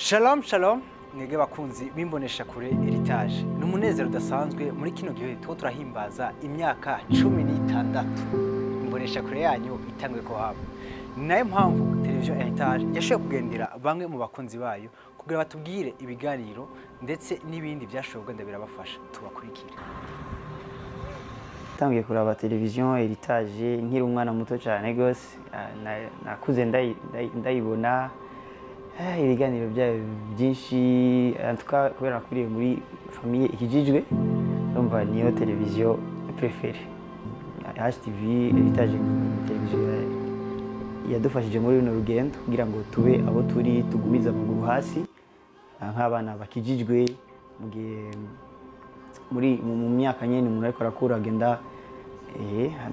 Shalom shalom mwege bakunzi bimbonesha kure Heritage n'umunezero udasanzwe muri kino gihe turahimbaza imyaka 16 imbonesha kure yanyu itangwe ko haba nayo mpamvu televiziyo Heritage yashoboye kugendera bamwe mu bakunzi bayo kugira batubwire ibiganiro ndetse n'ibindi byashobora ndabirabafasha tubakurikira. Tangiye kuraba televiziyo Heritage nkiri umwana muto cyane gose nakuze ndayibona ibiganiro byayo byinshi antuka kubera kuriye muri famille ikijijwe ndumva niyo televiziyo préférée. HTV Heritage televiziyo yadufashije muri runo rugendo kugira ngo tube abo turi tugumiza amaguru hasi nk'abana bakijijwe mu myaka nyene umuntu ariko arakura agenda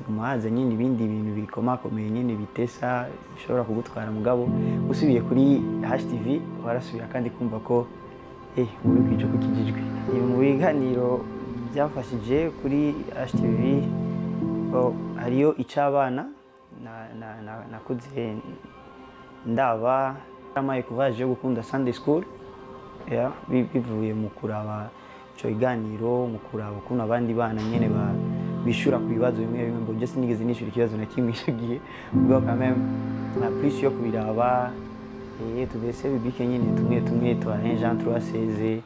maze nyine ibindi bintu bikomakomeye nyine bitesa bishobora kugutwara mugabo usubiye kuri HTV warasubira kandi kumva ko muri kwico kukijijwe. Mu biganiro byafashije kuri HTV hariyo icabana nakuze ndaba amaye kuvaje yo gukunda Sunday School bivuye mu kuraba ico iganiro mu kuraba ukuntu abandi bana nyene bishura ku bibazo bimwe bimwe ngo just nigeze nishura ikibazo na kimwe ishigiye ubwo quand même na plus yo kubiraba tubese bibike nyine tumwe twa Jean 316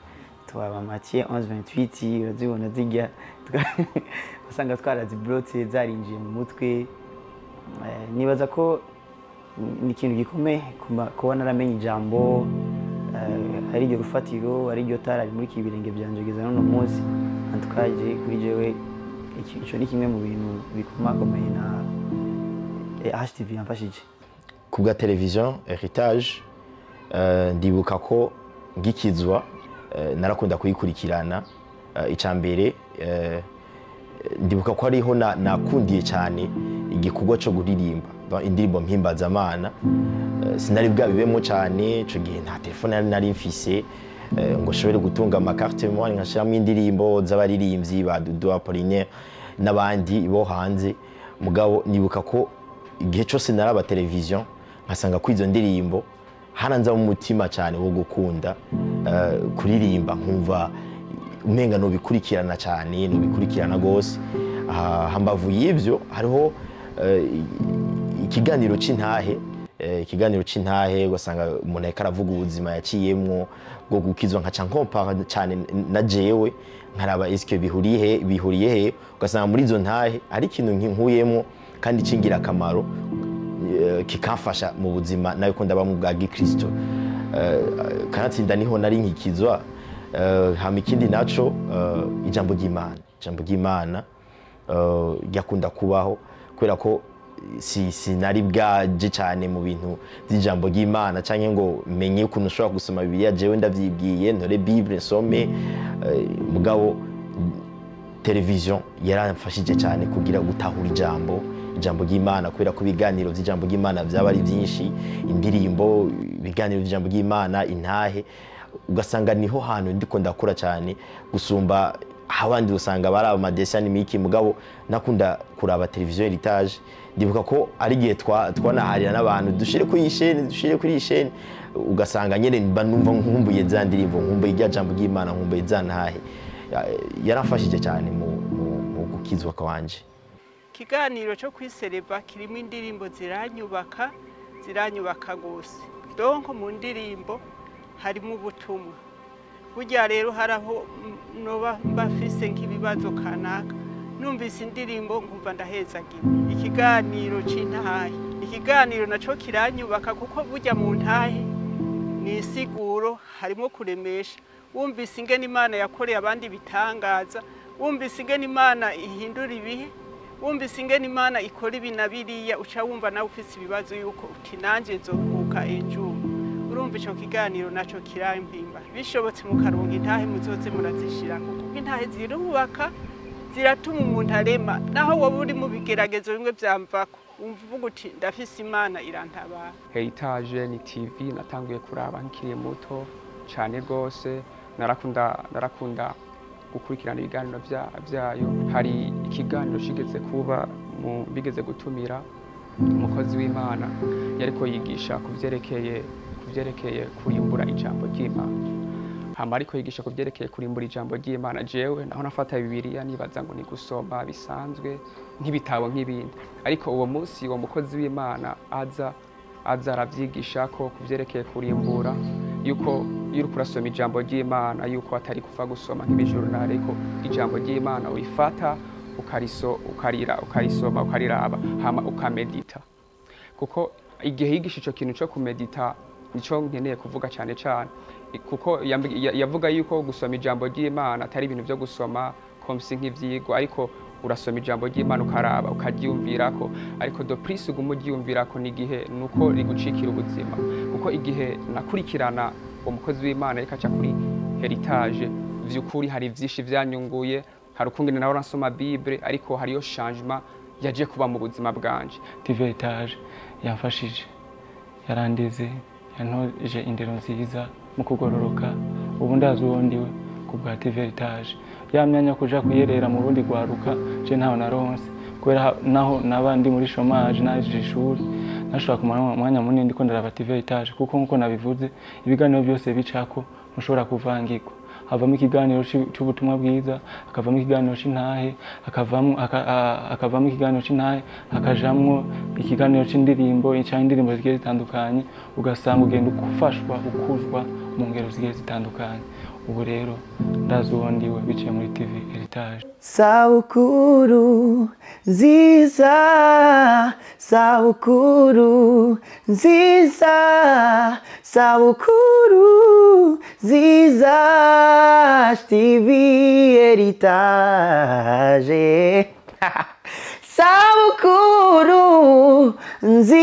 twa Matthieu 11:28 urazibona zijya basanga twaraziblotse zarinjiye mu mutwe. Nibaza ko ni ikintu gikomeye kuba naramenye ijambo ari ryo rufatiro ari ryo tara muri kibirenge byanjegeza none munsi antukaje kuri jewe ico ni kimwe mu bintu bikomakomeye na HTV yamfashije. Kubwa televiziyo Heritage ndibuka ko ngikizwa narakunda kuyikurikirana icambere ndibuka ko ariho nakundiye cyane igikorwa cyo guririmba indirimbo mpimbaza Imana. Sinari bwabibemo cyane ico gihe nta telefone nari mfise ngo shobore gutunga amakarte moi nkashiramo indirimbo z'abaririmbyi ba Dudu Apollinaire n'abandi bo hanze mugabo nibuka ko igihe cyose naraba televiziyo nkasanga ko izo ndirimbo haranza mu mutima cyane wo gukunda kuririmba nkumva umenga no bikurikirana cyane no bikurikirana gose. Hambavu y'ivyo hariho ikiganiro c'intahe ugasanga umuntu ariko aravuga ubuzima yaciyemwo bwo gukizwa nkaca nkompara cyane na jewe nkaraba eske bihuriye he ugasanga muri izo ntahe ari ikintu nkuyemo kandi cingira akamaro kikamfasha mu buzima nayo ko ndaba mu bwa Gikristo. Kanatsinda niho nari nkikizwa. Hama ikindi naco ijambo ry'Imana yakunda kubaho kubera ko sinari bwaje cyane mu bintu by'ijambo ry'Imana canke ngo menye ukuntu ushobora gusoma Bibiliya jewe ndavyibwiye ntore Bible nsome mugabo televiziyo yaramfashije cyane kugira gutahura ijambo ry'Imana kubera ko ibiganiro by'ijambo ry'Imana byaba ari byinshi, indirimbo, ibiganiro by'ijambo ry'Imana, intahe, ugasanga niho hantu ndiko ndakura cyane gusumba abandi usanga bari amadesi animiki mugabo nakunda kuraba televiziyo Heritage. Ndibuka ko ari gihe twanaharira n'abantu dushire kuri iyi chaîne ugasanga nyene numva nkumbuye za ndirimbo nkumbuye irya jambo ry'Imana nkumbuye zantahe yarafashije cyane mu gukizwa kwanje. Kiganiro cyo kwisereva kirimo indirimbo ziranyubaka gose donc mu ndirimbo harimo ubutumwa. Burya rero haraho noba mbafise nk'ibibazo kanaka numvise indirimbo nkumva ndahezagiwe. Ikiganiro c'intahe ikiganiro naco kiranyubaka kuko burya mu ntahe ni isiguro harimo kuremesha. Wumvise ingene Imana yakoreye abandi bitangaza, wumvise ingene Imana ihindura ibihe, wumvise ingene Imana ikora ibi na biriya uca wumva nawe ufise ibibazo yuko uti nanje nzohuka ejo. Urumva ico kiganiro naco kirampimba. Bishobotse mukaronka intahe muzoze murazishira kuko intahe zirubaka ziratuma umuntu arema naho wowe uri mu bigeragezo bimwe byamvako umvuga uti ndafise Imana irantabara. Heritage ni TV natanguye kuraba nkiri muto cyane gose narakunda gukurikirana ibiganiro byayo. Hari ikiganiro kigeze kuba bigeze gutumira umukozi w'Imana yariko yigisha kuvyerekeye vyerekeye kurimbura ijambo ry'Imana. Hama ariko yigisha ku vyerekeye kurimbura ijambo ry'Imana, jewe naho nafata Bibiliya nibaza ngo ni gusoma bisanzwe nk'ibitabo nk'ibindi, ariko uwo munsi uwo mukozi w'Imana aza aravyigisha ko ku vyerekeye kurimbura, yuko iyo uriko urasoma ijambo ry'Imana yuko atari kuva gusoma nk'ibijurnal, ariko ijambo ry'Imana urifata ukarisoma ukariraba hama ukamedita. Kuko igihe yigisha ico kintu cyo kumedita nico nkeneye kuvuga cyane cyane, kuko yavuga yuko gusoma ijambo ry'Imana atari ibintu byo gusoma komsi nk'ivyigwa, ariko urasoma ijambo ry'Imana ukaraba ukaryumvirako, ariko do plus uguma uryumvirako n'igihe nuko rigucikira ubuzima. Kuko igihe nakurikirana umukozi w'Imana reka aca kuri Heritage, vy'ukuri hari vyinshi vyanyunguye, hari ukungene naho nasoma Bible, ariko hariyo changement yaje kuba mu buzima bwanje. TV Heritage yamfashije, yarandize, yantoje indero nziza mu kugororoka. Ubu ndazi uwo ndiwe ku bwa TV Heritage. Ya myanya kuja kuyerera mu rundi rwaruka je ntaho naronse, kubera naho nabandi muri chômage naje ishuri nashobora kumara umwanya munini ndiko ndaraba TV Heritage, kuko nkuko nabivuze ibiganiro byose bicako mushobora kuvangirwa. Havamo ikiganiro cy'ubutumwa bwiza, akavamo ikiganiro c'intahe, akavamo ikiganiro c'intahe, akajamwo ikiganiro c'indirimbo, indirimbo zigiye zitandukanye, ugasanga ugenda ukufashwa ukuzwa mu ngero zigiye zitandukanye. Ubu rero ndazi uwo ndiwe biciye muri TV Heritage. Sabukuru nziza, sabukuru nziza, sabukuru nziza, TV Heritage. Sabukuru nziza.